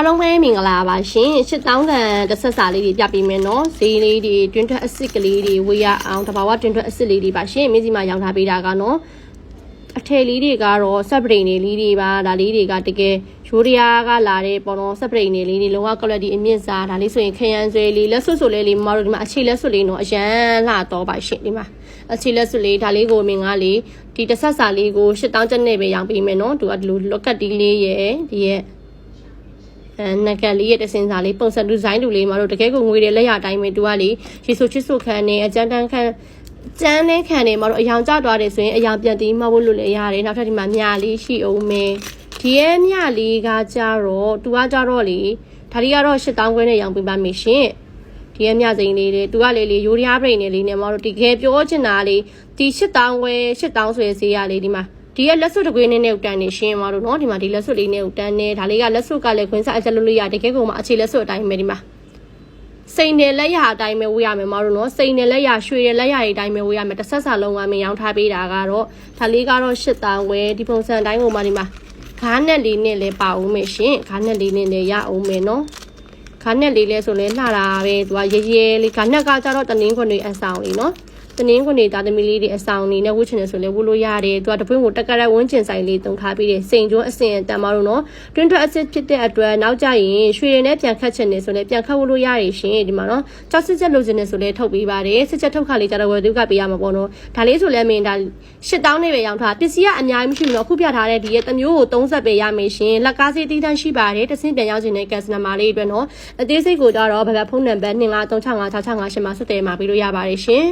အလုံးမဲမင်္ဂလာပါရှင်8000တန်တစ်ဆက်စာလေးတွေပြပေးမယ်နော်ဈေးလေးတွေတွင်းထွက်အစ်စ်ကလေးတွေဝေးရအောင်တဘာဝတွင်းထွက်အစ်စ်လေးတွေပါရှင်မင်းစီမှာရောင်းထားပေးတာကနော်အထည်လေးတွေကတော့ဆက်ပရိန်လေးတွေပါဒါလေးတွေကတကယ်ရိုးရရားကလာတဲ့ပေါ်တော့ဆက်ပရိန်လေးတွေလုံးဝ quality အမြင့်စားဒါလေးဆိုရင်ခရမ်းဆွဲလေးလက်စွပ်ဆိုလေးမမတို့ဒီမှာအခြေလက်စွပ်လေးနော်အရန်လှတော့ပါရှင်ဒီမှာအခြေလက်စွပ်လေးဒါလေးကိုမင်္ဂလာလေးဒီတစ်ဆက်စာလေးကို8000ကျပ်နဲ့ပဲရောင်းပေးမယ်နော်သူကဒီလိုလော့ကတ်တီးလေးရဲ့ဒီရဲ့နကလေးရဲ့တစင်စာလေးပုံစံဒီဇိုင်းတူလေးမှာတို့တကယ်ကိုငွေတွေလက်ရအတိုင်းပဲသူကလေရေဆိုချစ်ဆိုခံနေအကြမ်းတမ်းခံကျန်းတဲ့ခံနေမှာတော့အယောင်ကျသွားတယ်ဆိုရင်အယောင်ပြန်တီးမှဖို့လို့လည်းရတယ်နောက်ထပ်ဒီမှာမြလေးရှိအောင်မယ်ဒီရဲ့မြလေးကကြတော့သူကကြတော့လေဒါလေးကတော့8000ခွဲနဲ့ရောင်းပေးပါမယ်ရှင်ဒီရဲ့မြစိန်လေးတွေသူကလေရိုးရရားပရိန်လေးနဲ့မှာတော့တကယ်ပြောချင်တာလေဒီ8000ခွဲ8000ဆိုရစေးရလေဒီမှာဒီရဲ့လက်စွပ်တကွေးနဲ့ဥတန်းနေရှင်းသွားလို့နော်ဒီမှာဒီလက်စွပ်လေးနဲ့ဥတန်းနေဒါလေးကလက်စွပ်ကလည်းခွင်းစားအချက်လို့ရတကယ်ကိုမှအခြေလက်စွပ်အတိုင်းပဲဒီမှာစိန်တယ်လက်ရအတိုင်းပဲဝေးရမယ်မတို့နော်စိန်တယ်လက်ရရွှေတယ်လက်ရအတိုင်းပဲဝေးရမယ်တစ်ဆက်စာလုံးကမင်းရောင်းထားပေးတာကတော့ဒါလေးကတော့8000ဝဲဒီပုံစံအတိုင်းကိုမှဒီမှာခါးနဲ့လေးနဲ့လည်းပါအောင်မယ်ရှင်ခါးနဲ့လေးနဲ့လည်းရအောင်မယ်နော်ခါးနဲ့လေးလဲဆိုလဲလှတာပဲသူကရဲရဲလေးခါးနဲ့ကကြတော့တနင်းခွန်တွေအဆောင်လေးနော်တနင်းခွန်တွေဒါသမီးလေးတွေအဆောင်နေနဲ့ဝှချင်တယ်ဆိုလဲဝှလို့ရတယ်သူကတပွင့်ကိုတက်ကရက်ဝန်းကျင်ဆိုင်လေးတုံထားပြီးတယ်စိန်ကျွန်းအစင်တန်မတို့နော်တွင်းထွက်အစစ်ဖြစ်တဲ့အတွက်နောက်ကျရင်ရွှေရည်နဲ့ပြန်ခတ်ချင်တယ်ဆိုလဲပြန်ခတ်ဝှလို့ရတယ်ရှင်ဒီမှာနော်ကြောက်စစ်ချက်လိုချင်တယ်ဆိုလဲထုတ်ပေးပါတယ်စစ်ချက်ထုတ်ခါလေးကြတော့ဝယ်သူကပေးရမှာပေါ့နော်ဒါလေးဆိုလဲမင်းဒါ8000နဲ့ပဲရောင်းထားပစ္စည်းကအများကြီးမရှိဘူးနော်အခုပြထားတဲ့ဒီရဲ့တစ်မျိုးကို30ပဲရမယ်ရှင်လက်ကားစီးတီးတန်းရှိပါတယ်တဆင့်ပြန်ရောက်ခြင်းနဲ့ကန်စနမာလေးအတွက်နော်အသေးစိတ်ကိုကြတော့ဗဗဖုန်းနံပါတ်2936565658မှာဆက်သွယ်မှာပေးလို့ရပါတယ်ရှင်